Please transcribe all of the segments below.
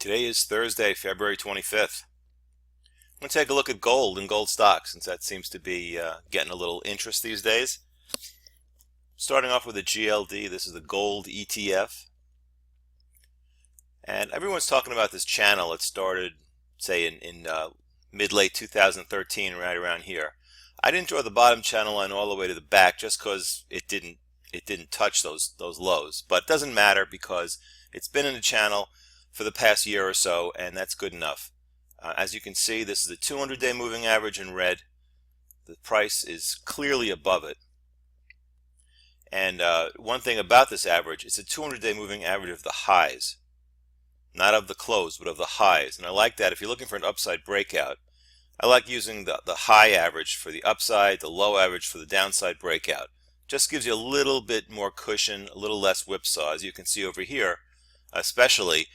Today is Thursday, February 25th. I'm going to take a look at gold and gold stocks since that seems to be getting a little interest these days. Starting off with a GLD, this is the gold ETF. And everyone's talking about this channel. It started, say, in mid-late 2013, right around here. I didn't draw the bottom channel line all the way to the back just because it didn't touch those lows. But it doesn't matter because it's been in the channel for the past year or so, and that's good enough. As you can see, this is the 200-day moving average in red. The price is clearly above it. And one thing about this average, it's a 200-day moving average of the highs, not of the close, but of the highs. And I like that. If you're looking for an upside breakout, I like using the high average for the upside, the low average for the downside breakout. Just gives you a little bit more cushion, a little less whipsaw. As you can see over here, especially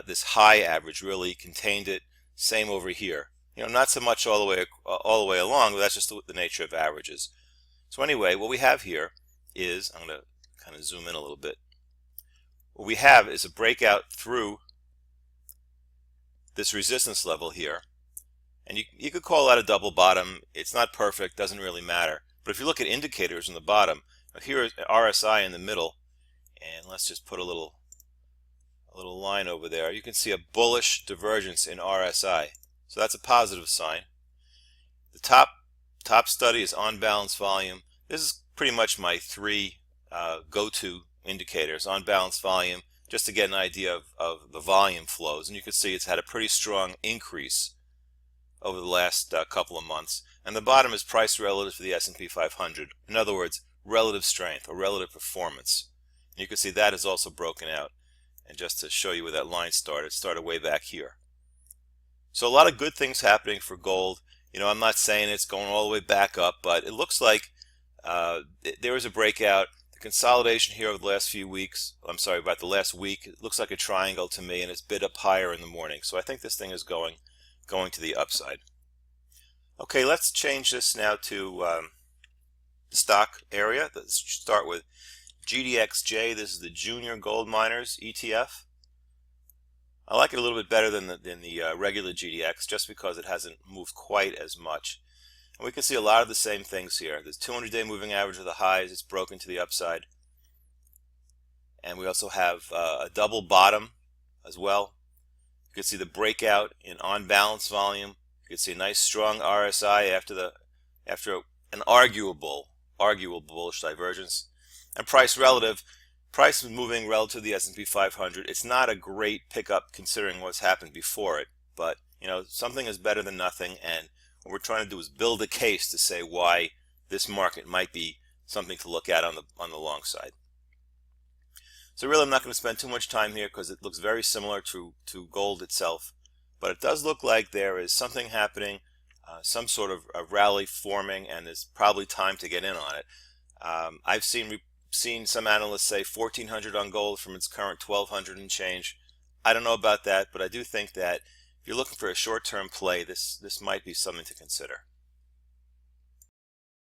this high average really contained it. Same over here. Not so much all the way along, but that's just the nature of averages. So anyway, what we have here is, I'm going to kind of zoom in a little bit. What we have is a breakout through this resistance level here. And you could call that a double bottom. It's not perfect, doesn't really matter. But if you look at indicators on the bottom, here is RSI in the middle, and let's just put a little line over there. You can see a bullish divergence in RSI. So that's a positive sign. The top study is on balance volume. This is pretty much my three go-to indicators. On balance volume, just to get an idea of the volume flows. And you can see it's had a pretty strong increase over the last couple of months. And the bottom is price relative to the S&P 500. In other words, relative strength or relative performance. And you can see that is also broken out. And just to show you where that line started, it started way back here. So a lot of good things happening for gold. I'm not saying it's going all the way back up, but it looks like there is a breakout. The consolidation here over the last few weeks, about the last week, it looks like a triangle to me, and it's bid up higher in the morning. So I think this thing is going to the upside. Okay, let's change this now to the stock area. Let's start with GDXJ. This is the Junior Gold Miners ETF. I like it a little bit better than the regular GDX just because it hasn't moved quite as much. And we can see a lot of the same things here. There's 200-day moving average of the highs. It's broken to the upside. And we also have a double bottom as well. You can see the breakout in on balance volume. You can see a nice strong RSI after an arguable bullish divergence. And price is moving relative to the S&P 500. It's not a great pickup considering what's happened before it, but something is better than nothing, and what we're trying to do is build a case to say why this market might be something to look at on the long side. So really I'm not going to spend too much time here because it looks very similar to gold itself, but it does look like there is something happening, some sort of a rally forming, and it's probably time to get in on it. I've seen some analysts say 1,400 on gold from its current 1,200 and change. I don't know about that, but I do think that if you're looking for a short-term play, this might be something to consider.